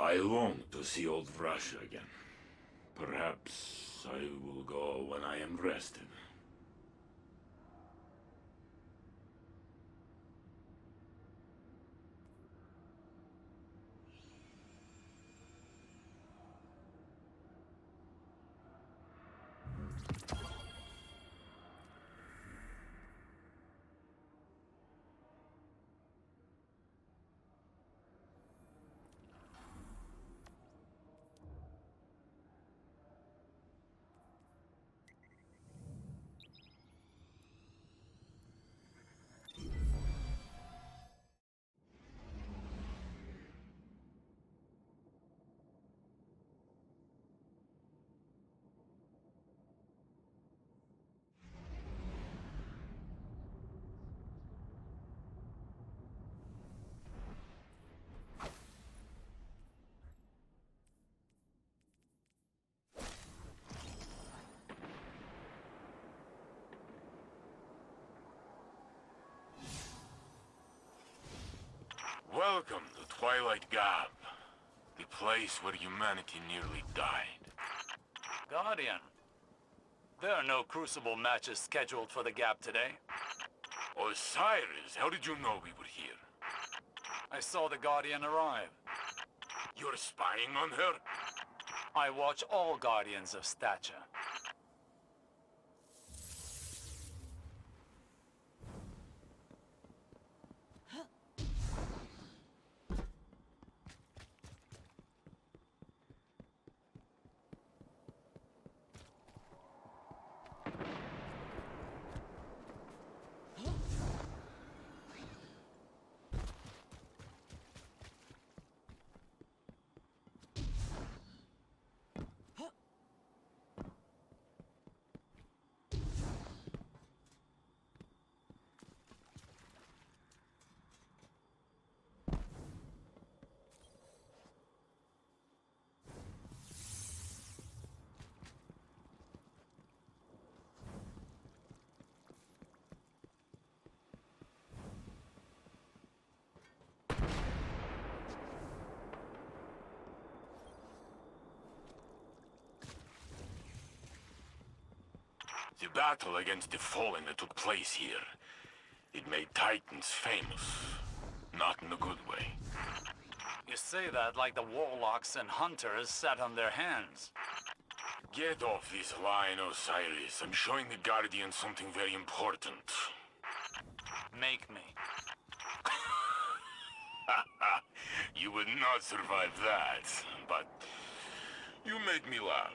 I long to see old Russia again. Perhaps I will go when I am rested. Welcome to Twilight Gap, the place where humanity nearly died. Guardian, there are no Crucible matches scheduled for the Gap today. Osiris, how did you know we were here? I saw the Guardian arrive. You're spying on her? I watch all Guardians of stature. The battle against the Fallen that took place here, it made Titans famous. Not in a good way. You say that like the warlocks and hunters sat on their hands. Get off this line, Osiris. I'm showing the Guardian something very important. Make me. You would not survive that, but you make me laugh.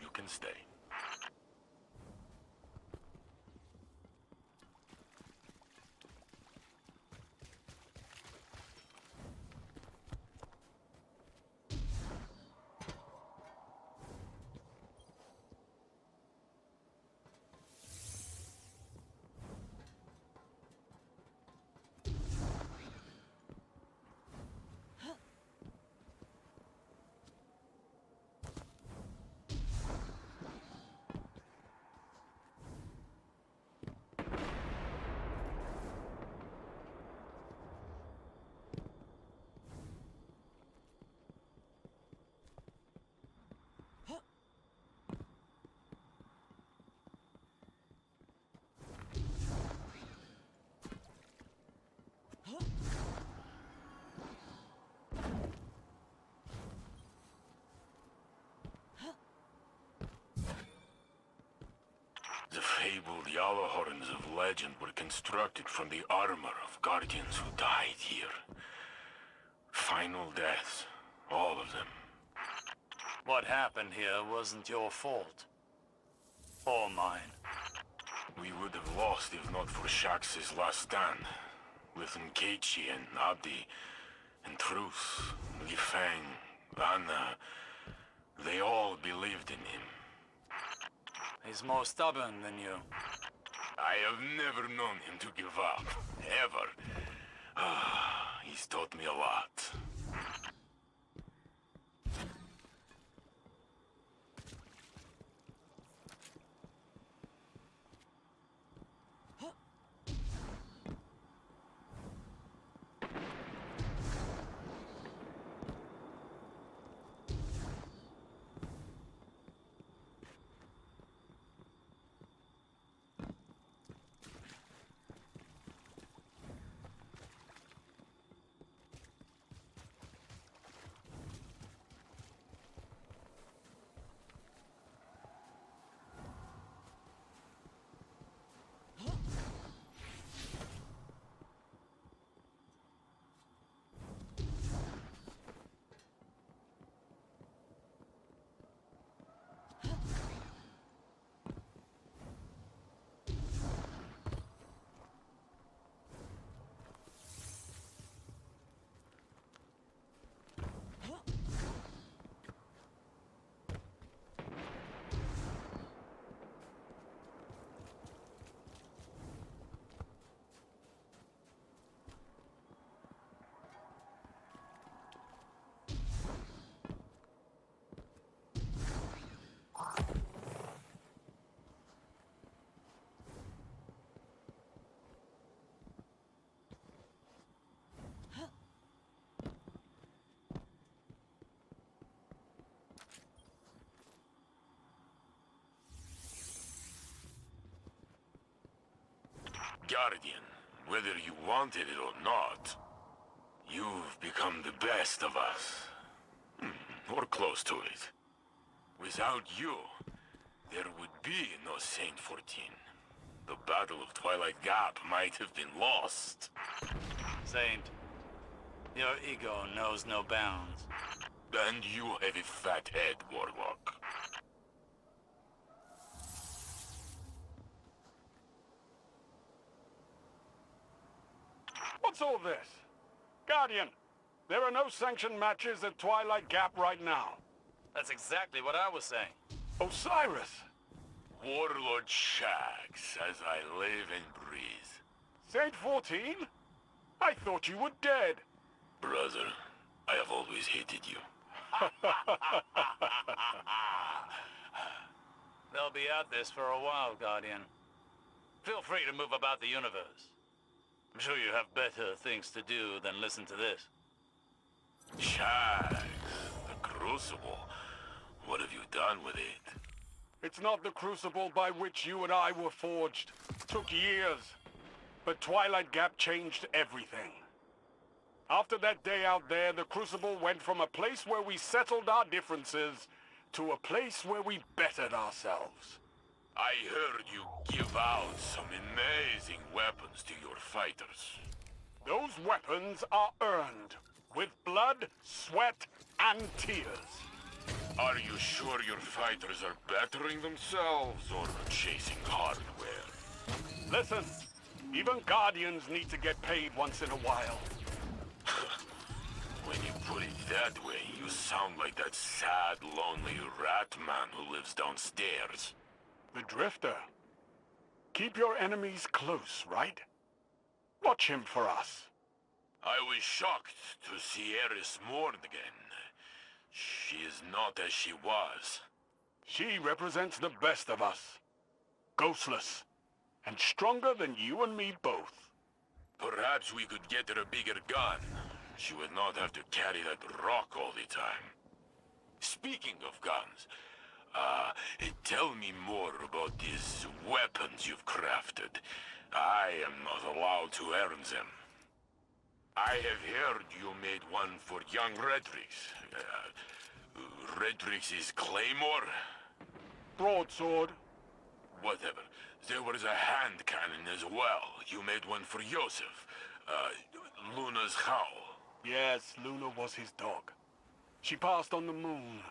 You can stay. The fabled yellow horns of legend were constructed from the armor of guardians who died here. Final deaths, all of them. What happened here wasn't your fault. Or mine. We would have lost if not for Shaxx's last stand. With Nkeichi and Abdi, and Truce, Li Feng, Vanna, they all believed in him. He's more stubborn than you. I have never known him to give up, ever. He's taught me a lot. Guardian, whether you wanted it or not, you've become the best of us. Or close to it. Without you, there would be no Saint 14. The Battle of Twilight Gap might have been lost. Saint, your ego knows no bounds. And you have a fat head, Warlock. What's all this? Guardian, there are no sanctioned matches at Twilight Gap right now. That's exactly what I was saying. Osiris! Warlord Shaxx, as I live and breathe. Saint 14? I thought you were dead. Brother, I have always hated you. They'll be at this for a while, Guardian. Feel free to move about the universe. I'm sure you have better things to do than listen to this. Shaxx, the Crucible. What have you done with it? It's not the crucible by which you and I were forged. Took years. But Twilight Gap changed everything. After that day out there, the Crucible went from a place where we settled our differences to a place where we bettered ourselves. I heard you give out some amazing weapons to your fighters. Those weapons are earned with blood, sweat, and tears. Are you sure your fighters are bettering themselves or chasing hardware? Listen, even Guardians need to get paid once in a while. When you put it that way, you sound like that sad, lonely rat man who lives downstairs. The Drifter. Keep your enemies close, right? Watch him for us. I was shocked to see Eris mourn again. She is not as she was. She represents the best of us. Ghostless. And stronger than you and me both. Perhaps we could get her a bigger gun. She would not have to carry that rock all the time. Speaking of guns, tell me more about these weapons you've crafted. I am not allowed to earn them. I have heard you made one for young Redrix. Redrix's Claymore? Broadsword. Whatever. There was a hand cannon as well. You made one for Yosef. Luna's Howl. Yes, Luna was his dog. She passed on the moon,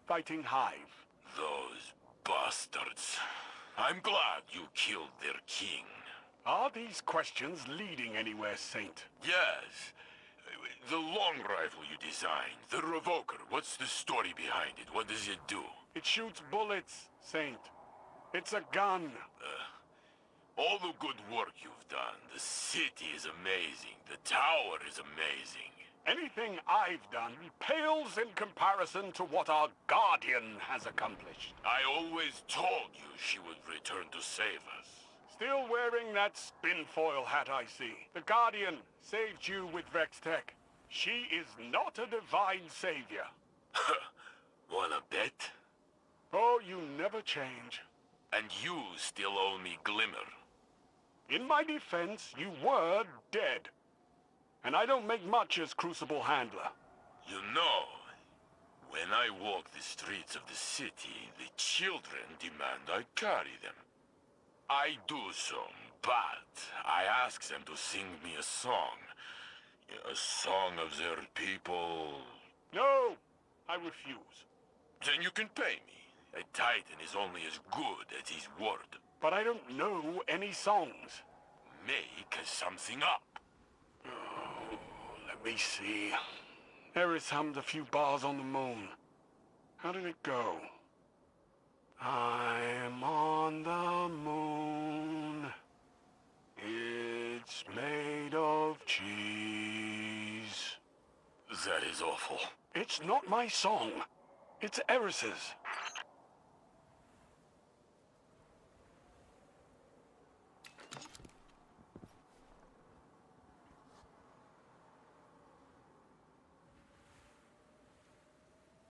fighting Hive. Those bastards. I'm glad you killed their king. Are these questions leading anywhere, Saint? Yes. The long rifle you designed, the revoker, what's the story behind it? What does it do? It shoots bullets, Saint. It's a gun. All the good work you've done. The city is amazing. The tower is amazing. Anything I've done pales in comparison to what our Guardian has accomplished. I always told you she would return to save us. Still wearing that spinfoil hat, I see. The Guardian saved you with Vextech. She is not a divine savior. Wanna bet? Oh, you never change. And you still owe me Glimmer. In my defense, you were dead. And I don't make much as Crucible handler. You know, when I walk the streets of the city, the children demand I carry them. I do so, but I ask them to sing me a song. A song of their people. No, I refuse. Then you can pay me. A Titan is only as good as his word. But I don't know any songs. Make something up. Oh, let me see. Eris hummed a few bars on the moon. How did it go? I'm on the moon. It's made of cheese. That is awful. It's not my song. It's Eris's.